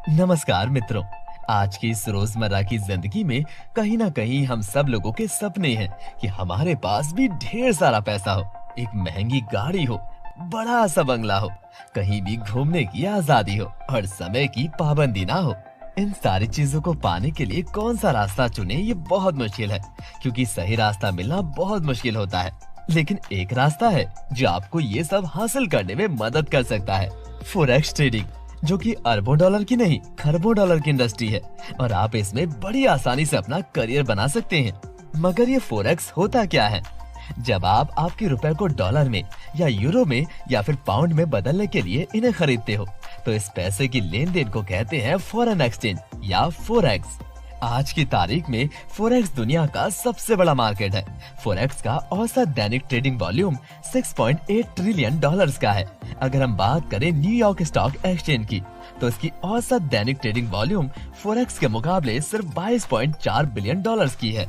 नमस्कार मित्रों। आज की इस रोजमर्रा की जिंदगी में कहीं ना कहीं हम सब लोगों के सपने हैं कि हमारे पास भी ढेर सारा पैसा हो, एक महंगी गाड़ी हो, बड़ा सा बंगला हो, कहीं भी घूमने की आजादी हो और समय की पाबंदी ना हो। इन सारी चीजों को पाने के लिए कौन सा रास्ता चुने ये बहुत मुश्किल है, क्योंकि सही रास्ता मिलना बहुत मुश्किल होता है। लेकिन एक रास्ता है जो आपको ये सब हासिल करने में मदद कर सकता है, फॉरेक्स ट्रेडिंग, जो कि अरबों डॉलर की नहीं खरबों डॉलर की इंडस्ट्री है और आप इसमें बड़ी आसानी से अपना करियर बना सकते हैं। मगर ये फॉरेक्स होता क्या है? जब आप आपके रुपए को डॉलर में या यूरो में या फिर पाउंड में बदलने के लिए इन्हें खरीदते हो, तो इस पैसे की लेन देन को कहते हैं फॉरेन एक्सचेंज या फॉरेक्स। आज की तारीख में फॉरेक्स दुनिया का सबसे बड़ा मार्केट है। फॉरेक्स का औसत दैनिक ट्रेडिंग वॉल्यूम 6.8 ट्रिलियन डॉलर्स का है। अगर हम बात करें न्यूयॉर्क स्टॉक एक्सचेंज की, तो इसकी औसत दैनिक ट्रेडिंग वॉल्यूम फॉरेक्स के मुकाबले सिर्फ 22.4 बिलियन डॉलर्स की है।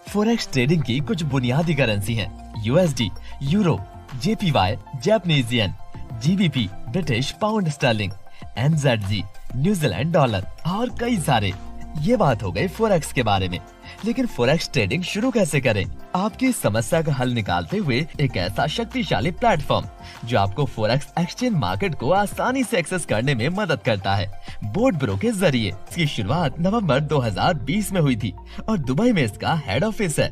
फॉरेक्स ट्रेडिंग की कुछ बुनियादी करेंसी हैं: USD, euro, JPY, Japanese yen, GBP, British pound sterling, NZG, New Zealand dollar और कई सारे। ये बात हो गई फॉरेक्स के बारे में। लेकिन फॉरेक्स ट्रेडिंग शुरू कैसे करें? आपकी इस समस्या का हल निकालते हुए एक ऐसा शक्तिशाली प्लेटफॉर्म जो आपको फॉरेक्स एक्सचेंज मार्केट को आसानी से एक्सेस करने में मदद करता है, बोर्ड ब्रो के जरिए। इसकी शुरुआत नवंबर 2020 में हुई थी और दुबई में इसका हेड ऑफिस है।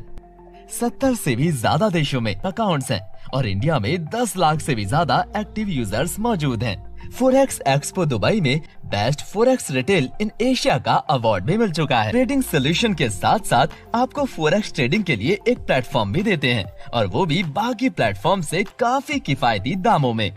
70 से भी ज्यादा देशों में अकाउंट्स हैं और इंडिया में 10 लाख से भी ज्यादा एक्टिव यूजर्स मौजूद हैं। फॉरेक्स एक्सपो दुबई में best forex retail in Asia का अवार्ड भी मिल चुका है। ट्रेडिंग सोल्यूशन के साथ साथ आपको फॉरेक्स ट्रेडिंग के लिए एक प्लेटफॉर्म भी देते हैं, और वो भी बाकी प्लेटफॉर्म से काफी किफायती दामों में।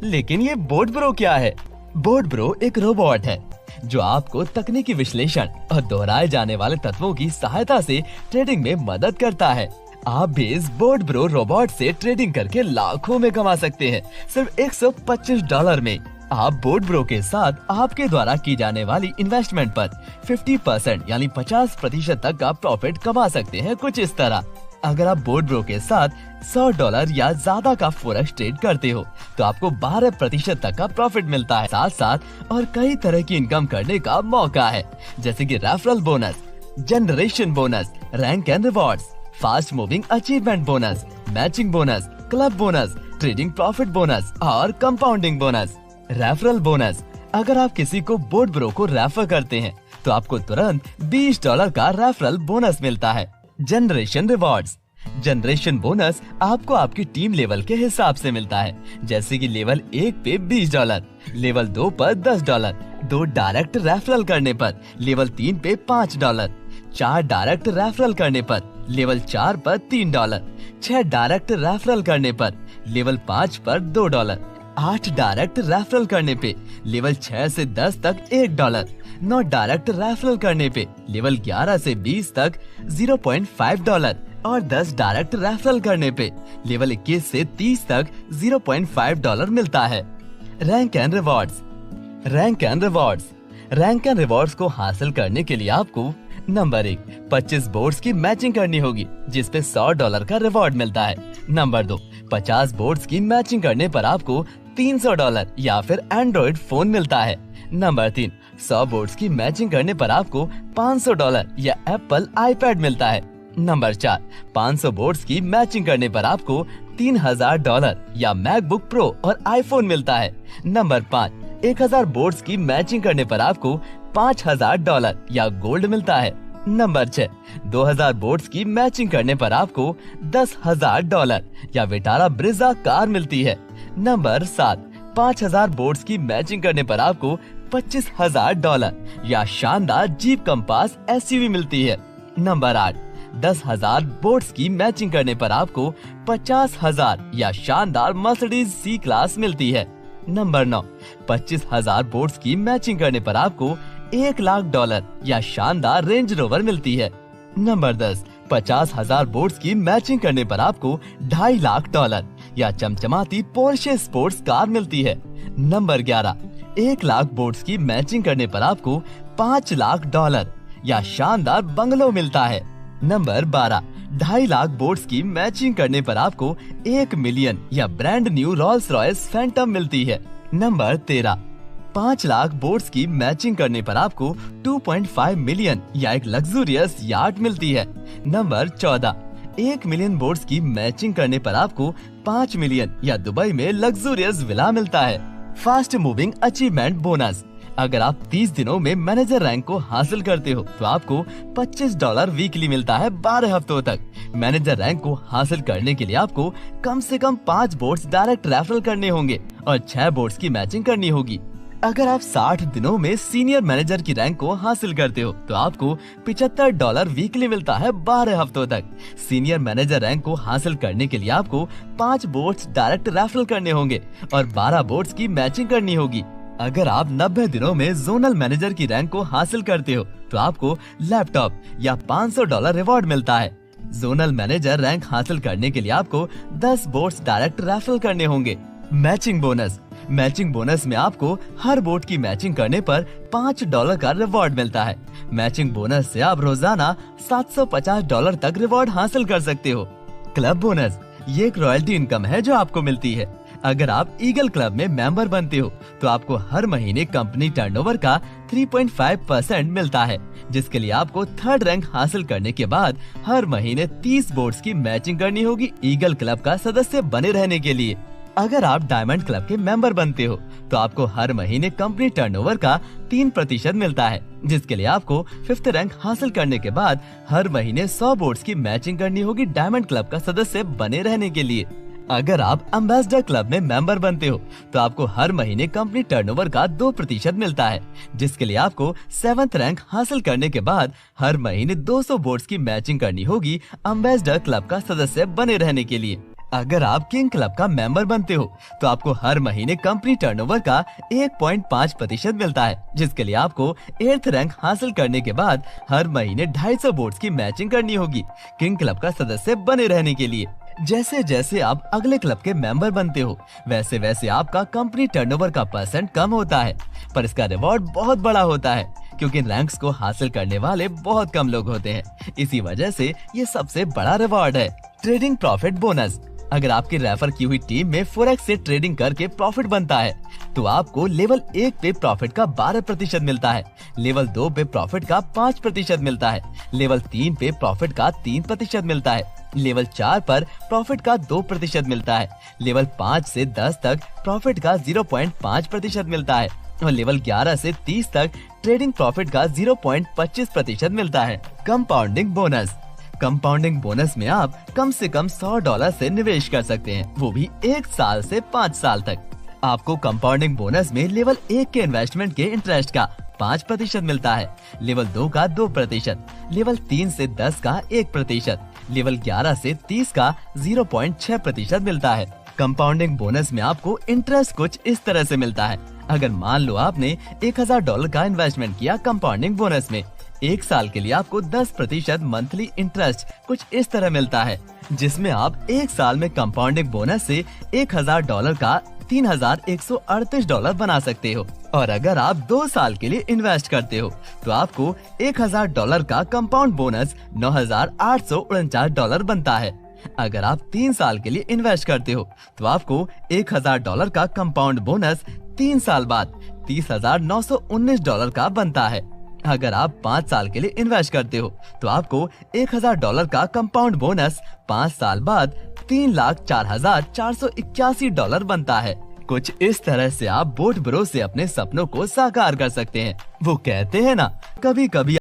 लेकिन ये बोर्ड ब्रो क्या है? बोर्ड ब्रो एक रोबोट है जो आपको तकनीकी विश्लेषण और दोहराए जाने वाले तत्वों की सहायता से ट्रेडिंग में मदद करता है। आप भी इस बोर्ड ब्रो रोबोट से ट्रेडिंग करके लाखों में कमा सकते हैं, सिर्फ 125 डॉलर में। आप बोर्ड ब्रो के साथ आपके द्वारा की जाने वाली इन्वेस्टमेंट पर 50% यानी 50% तक का प्रॉफिट कमा सकते हैं। कुछ इस तरह, अगर आप बोर्ड ब्रो के साथ $100 या ज्यादा का फॉरेक्स ट्रेड करते हो, तो आपको 12% तक का प्रॉफिट मिलता है। साथ साथ और कई तरह की इनकम करने का मौका है, जैसे कि referral bonus, generation bonus, rank and rewards, fast moving achievement bonus, matching bonus, club bonus, trading profit bonus और कंपाउंडिंग बोनस। रेफरल बोनस, अगर आप किसी को बोर्ड ब्रो को रेफर करते हैं तो आपको तुरंत $20 का रेफरल बोनस मिलता है। जनरेशन रिवॉर्ड्स, जनरेशन बोनस आपको आपकी टीम लेवल के हिसाब से मिलता है, जैसे कि लेवल 1 पे $20, लेवल 2 पर $10, 2 डायरेक्ट रेफरल करने पर लेवल 3 पे $5, 4 डायरेक्ट रेफरल करने पर लेवल 4 पर $3, 6 डायरेक्ट रेफरल करने पर लेवल 5 पर $2, 8 डायरेक्ट रेफरल करने पे लेवल 6 से 10 तक $1, 9 डायरेक्ट रेफरल करने पे लेवल 11 से 20 तक $0.5 और 10 डायरेक्ट रेफरल करने पे लेवल 21 से 30 तक $0.5 मिलता है। Rank and rewards, rank and rewards, rank and rewards को हासिल करने के लिए आपको नंबर 1, 25 बोर्ड्स की मैचिंग करनी होगी, जिसपे $100 का रिवॉर्ड मिलता है। नंबर 2, 50 बोर्ड्स की मैचिंग करने पर आपको $300 या फिर एंड्रॉइड फोन मिलता है। नंबर 3, 100 बोर्ड्स की मैचिंग करने पर आपको $500 या एप्पल आईपैड मिलता है। नंबर 4, 500 बोर्ड्स की मैचिंग करने पर आपको $3000 या मैकबुक प्रो और आईफोन मिलता है। नंबर 5, 1000 बोर्ड्स की मैचिंग करने पर आपको $5000 या गोल्ड मिलता है। नंबर 6, 2000 बोर्ड्स की मैचिंग करने पर आपको $10,000 या विटारा ब्रिजा कार मिलती है। नंबर 7, 5000 बोर्ड्स की मैचिंग करने पर आपको $25,000 या शानदार जीप कंपास एसयूवी मिलती है। नंबर 8, 10,000 बोर्ड्स की मैचिंग करने पर आपको 50,000 या शानदार मर्सिडीज सी क्लास मिलती है। नंबर 9, 25,000 बोर्ड्स की मैचिंग करने पर आपको $1,00,000 या शानदार रेंज रोवर मिलती है। नंबर 10, 50,000 बोर्ड्स की मैचिंग करने पर आपको $250,000 या चमचमाती पोर्शे स्पोर्ट्स कार मिलती है। नंबर 11, 1,00,000 बोर्ड्स की मैचिंग करने पर आपको $5,00,000 या शानदार बंगलो मिलता है। नंबर 12, 2.5 बोर्ड्स की मैचिंग करने पर आपको 1 मिलियन या brand new Rolls Royce Phantom मिलती है। नंबर 13, 5 लाख बोट्स की मैचिंग करने पर आपको 2.5 मिलियन या एक लग्जूरियस याट मिलती है। नंबर 14, 1 मिलियन बोट्स की मैचिंग करने पर आपको 5 मिलियन या दुबई में लग्जूरियस विला मिलता है। Fast moving achievement bonus. अगर आप 30 दिनों में मैनेजर रैंक को हासिल करते हो तो आपको $25 वीकली मिलता है 12 हफ्तों तक। मैनेजर रैंक को हासिल करने के लिए आपको कम से कम 5 बोट्स डायरेक्ट रेफरल करने होंगे और 6 बोट्स की मैचिंग करनी होगी। अगर आप 60 दिनों में सीनियर मैनेजर की रैंक को हासिल करते हो तो आपको $75 वीकली मिलता है 12 हफ्तों तक। सीनियर मैनेजर रैंक को हासिल करने के लिए आपको 5 बोट्स डायरेक्ट रेफरल करने होंगे और 12 बोट्स की मैचिंग करनी होगी। अगर आप 90 दिनों में जोनल मैनेजर की रैंक को हासिल करते हो तो आपको लैपटॉप या $500 रिवॉर्ड मिलता है। जोनल मैनेजर रैंक हासिल करने के लिए आपको 10 बोट्स डायरेक्ट रेफरल करने होंगे। Matching bonus. मैचिंग बोनस में आपको हर बोट की मैचिंग करने पर $5 का रिवॉर्ड मिलता है। मैचिंग बोनस से आप रोजाना $750 तक रिवॉर्ड हासिल कर सकते हो। क्लब बोनस, ये एक रॉयल्टी इनकम है जो आपको मिलती है। अगर आप ईगल क्लब में मेंबर बनते हो तो आपको हर महीने कंपनी टर्नओवर का 3.5% मिलता है, जिसके लिए आपको 3rd रैंक हासिल करने के बाद हर महीने 30 बोट्स की मैचिंग करनी होगी ईगल क्लब का सदस्य बने रहने के लिए। अगर आप डायमंड क्लब के मेंबर बनते हो तो आपको हर महीने कंपनी टर्नओवर का 3% मिलता है, जिसके लिए आपको 5th रैंक हासिल करने के बाद हर महीने 100 बोट्स की मैचिंग करनी होगी डायमंड क्लब का सदस्य बने रहने के लिए। अगर आप एम्बेसडर क्लब में मेंबर बनते हो तो आपको हर महीने कंपनी टर्नओवर का 2% मिलता है, जिसके लिए आपको 7th रैंक हासिल करने के बाद हर महीने 200 बोट्स की मैचिंग करनी होगी एम्बेसडर क्लब का सदस्य बने रहने के लिए। अगर आप किंग क्लब का मेंबर बनते हो तो आपको हर महीने कंपनी टर्नओवर का 1.5% मिलता है, जिसके लिए आपको 8th रैंक हासिल करने के बाद हर महीने 250 बोट्स की मैचिंग करनी होगी किंग क्लब का सदस्य बने रहने के लिए। जैसे जैसे आप अगले क्लब के मेंबर बनते हो वैसे वैसे आपका कंपनी टर्नओवर का % कम होता है, पर इसका रिवॉर्ड बहुत बड़ा होता है क्योंकि रैंक्स को हासिल करने वाले बहुत कम लोग होते हैं। इसी वजह से ये सबसे बड़ा रिवॉर्ड है। Trading profit bonus. अगर आपकी रेफर की हुई टीम में फोरेक्स से ट्रेडिंग करके प्रॉफिट बनता है तो आपको लेवल 1 पे प्रॉफिट का 12% मिलता है, लेवल 2 पे प्रॉफिट का 5% मिलता है, लेवल 3 पे प्रॉफिट का 3% मिलता है, लेवल 4 पर प्रॉफिट का 2% मिलता है, लेवल 5 से 10 तक प्रॉफिट का 0.5% मिलता है और लेवल 11 से 30 तक ट्रेडिंग प्रॉफिट का 0.25% मिलता है। Compounding bonus. कंपाउंडिंग बोनस में आप कम से कम $100 से निवेश कर सकते हैं, वो भी 1 साल से 5 साल तक। आपको कंपाउंडिंग बोनस में लेवल 1 के इन्वेस्टमेंट के इंटरेस्ट का 5% मिलता है, लेवल 2 का 2%, लेवल 3 से 10 का 1%, लेवल 11 से 30 का 0.6% मिलता है। कंपाउंडिंग बोनस में आपको इंटरेस्ट कुछ इस तरह से मिलता है। अगर मान लो आपने $1000 का इन्वेस्टमेंट किया कंपाउंडिंग बोनस में, 1 साल के लिए आपको 10% मंथली इंटरेस्ट कुछ इस तरह मिलता है, जिसमें आप 1 साल में कंपाउंडिंग बोनस से $1000 का $3138 बना सकते हो। और अगर आप 2 साल के लिए इन्वेस्ट करते हो तो आपको $1000 का कंपाउंड बोनस $9849 बनता है। अगर आप 3 साल के लिए इन्वेस्ट करते हो तो आपको $1000 का कंपाउंड बोनस 3 साल बाद $30,919 का बनता है। अगर आप 5 साल के लिए इन्वेस्ट करते हो तो आपको $1000 का कंपाउंड बोनस 5 साल बाद $3,04,481 बनता है। कुछ इस तरह से आप बोट ब्रो से अपने सपनों को साकार कर सकते हैं। वो कहते हैं ना, कभी कभी